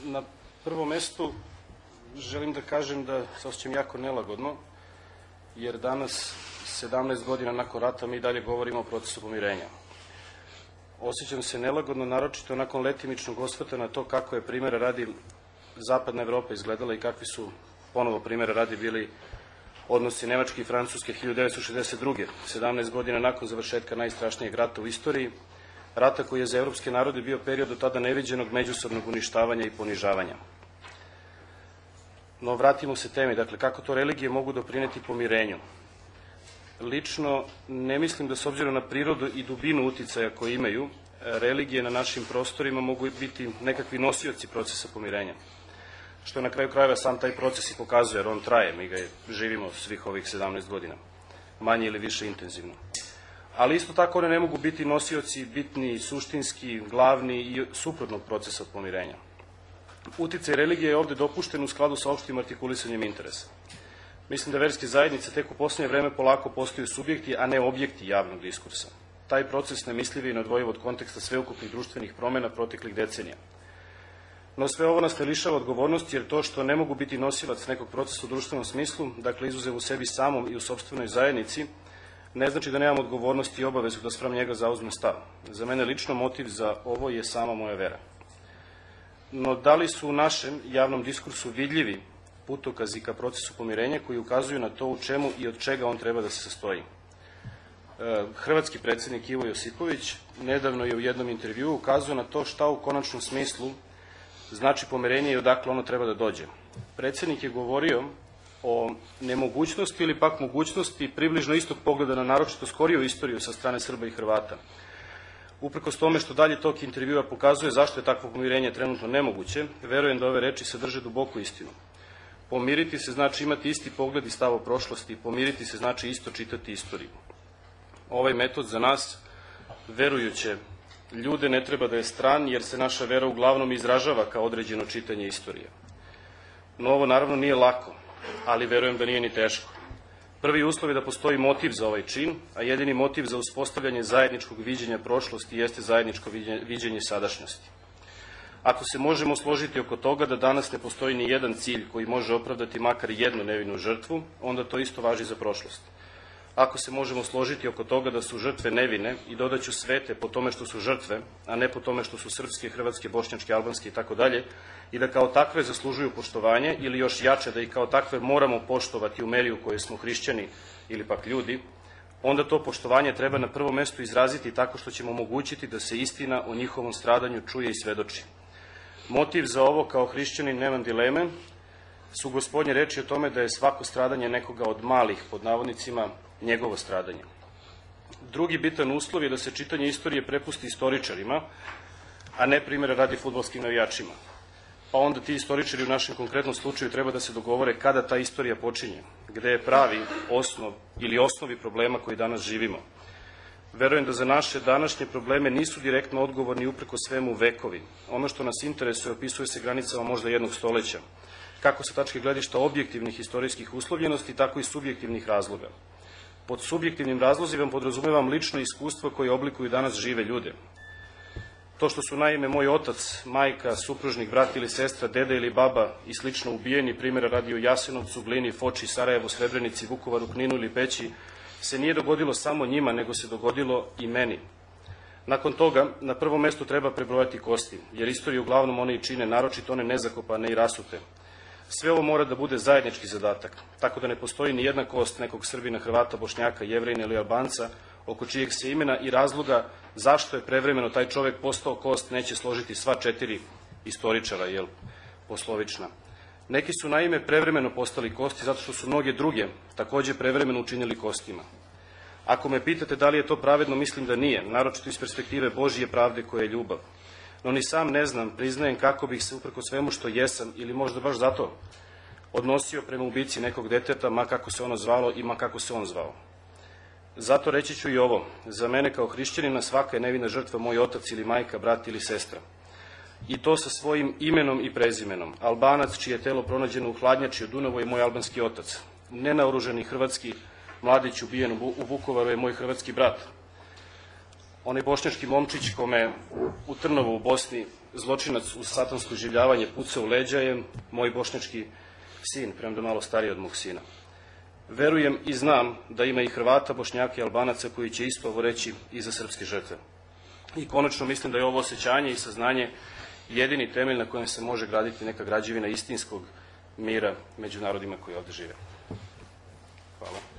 Na prvom mestu želim da kažem da se osjećam jako nelagodno, jer danas, 17 godina nakon rata, mi dalje govorimo o procesu pomirenja. Osjećam se nelagodno, naročito nakon letimičnog osvrta na to kako je primjera radi Zapadna Evropa izgledala i kakvi su ponovo primjera radi bili odnosi Nemačke i Francuske 1962. 17 godina nakon završetka najstrašnijeg rata u istoriji, rata koji je za evropske narode bio period do tada neviđenog međusobnog uništavanja i ponižavanja. No, vratimo se temi, dakle, kako to religije mogu doprineti pomirenju. Lično, ne mislim da s obzirom na prirodu i dubinu uticaja koje imaju, religije na našim prostorima mogu biti nekakvi nosioci procesa pomirenja. Što na kraju krajeva sam taj proces i pokazuje, jer on traje, mi ga živimo svih ovih 17 godina, manje ili više intenzivno. Ali isto tako one ne mogu biti nosioci bitni, suštinski, glavni i suprotnog procesa pomirenja. Uticaj religije je ovde dopušten u skladu sa opštim artikulisanjem interesa. Mislim da verske zajednice tek u poslednje vreme polako postaju subjekti, a ne objekti javnog diskursa. Taj proces nemisliv i neodvojiv od konteksta sveukupnih društvenih promena proteklih decenija. No sve ovo nas ne lišava odgovornosti, jer to što ne mogu biti nosilac nekog procesa u društvenom smislu, dakle izuzev u sebi samom i u sopstvenoj zajednici, ne znači da nemam odgovornosti i obavezu da spram njega zauzmem stav. Za mene lično motiv za ovo je sama moja vera. No da li su u našem javnom diskursu vidljivi putokazi ka procesu pomirenja koji ukazuju na to u čemu i od čega on treba da se sastoji? Hrvatski predsednik Ivo Josipović nedavno je u jednom intervjuu ukazao na to šta u konačnom smislu znači pomirenje i odakle ono treba da dođe. Predsednik je govorio o nemogućnosti ili pak mogućnosti približno istog pogleda na naročito skoriju istoriju sa strane Srba i Hrvata. Uprkos tome što dalje tog intervjua pokazuje zašto je takvo pomirenje trenutno nemoguće, verujem da ove reči sadrže duboku istinu. Pomiriti se znači imati isti pogled i stav o prošlosti, pomiriti se znači isto čitati istoriju. Ovaj metod za nas, verujuće ljude, ne treba da je stran, jer se naša vera uglavnom izražava kao određeno čitanje istorije. No ovo naravno nije lako, ali verujem da nije ni teško. Prvi uslov je da postoji motiv za ovaj čin, a jedini motiv za uspostavljanje zajedničkog viđenja prošlosti jeste zajedničko viđenje sadašnjosti. Ako se možemo složiti oko toga da danas ne postoji ni jedan cilj koji može opravdati makar jednu nevinu žrtvu, onda to isto važi za prošlost. Ako se možemo složiti oko toga da su žrtve nevine i dodaću svete po tome što su žrtve, a ne po tome što su srpske, hrvatske, bošnjačke, albanske i tako dalje, i da kao takve zaslužuju poštovanje ili još jače da ih kao takve moramo poštovati u meri u kojoj smo hrišćani ili pak ljudi, onda to poštovanje treba na prvom mestu izraziti tako što ćemo omogućiti da se istina o njihovom stradanju čuje i svedoči. Motiv za ovo kao hrišćanin nemam dileme, su Gospodnje reči o tome da je svako stradanje nekoga od malih, pod navodnicima, njegovo stradanje. Drugi bitan uslov je da se čitanje istorije prepusti istoričarima, a ne primjera radi fudbalskim navijačima. Pa onda ti istoričari u našem konkretnom slučaju treba da se dogovore kada ta istorija počinje, gde je pravi osnov ili osnovi problema koji danas živimo. Verujem da za naše današnje probleme nisu direktno odgovorni upreko svemu vekovi. Ono što nas interesuje opisuje se granicama možda jednog stoleća, kako sa tačke gledišta objektivnih istorijskih uslovljenosti, tako i subjektivnih razloga. Pod subjektivnim razlozima podrazumevam lično iskustvo koje oblikuju danas žive ljude. To što su naime moj otac, majka, supružnik, brat ili sestra, deda ili baba i slično ubijeni, primjera radi u Jasenovcu, Glini, Foči, Sarajevu, Srebrenici, Vukovaru, Kninu ili Peći, se nije dogodilo samo njima, nego se dogodilo i meni. Nakon toga, na prvom mestu treba prebrojati kosti, jer istoriju uglavnom one i čine, naročito one nezakopane i rasute. Sve ovo mora da bude zajednički zadatak, tako da ne postoji ni jedna kost nekog Srbina, Hrvata, Bošnjaka, Jevrejina ili Albanca, oko čijeg se imena i razloga zašto je prevremeno taj čovek postao kost neće složiti sva 4 istoričara, poslovična. Neki su naime prevremeno postali kosti zato što su mnoge druge takođe prevremeno učinili kostima. Ako me pitate da li je to pravedno, mislim da nije, naročito iz perspektive Božije pravde koja je ljubav. No ni sam ne znam, priznajem kako bih se uprko svemu što jesam, ili možda baš zato, odnosio prema ubici nekog deteta, ma kako se ono zvalo i ma kako se on zvao. Zato reći ću i ovo, za mene kao hrišćanina svaka je nevina žrtva moj otac ili majka, brat ili sestra. I to sa svojim imenom i prezimenom. Albanac čije je telo pronađeno u hladnjači u Dunavu je moj albanski otac. Nenaoružani hrvatski mladić ubijen u Vukovaru je moj hrvatski brat. Onaj bošnjački momčić kome u Trnovu u Bosni zločinac uz satansko iživljavanje puca u leđa je moj bošnjački sin, premda malo stariji od mog sina. Verujem i znam da ima i Hrvata, Bošnjaka i Albanaca koji će isto ovo reći i za srpske žrtve. I konačno mislim da je ovo osjećanje i saznanje jedini temelj na kojem se može graditi neka građevina istinskog mira među narodima koji ovde žive. Hvala.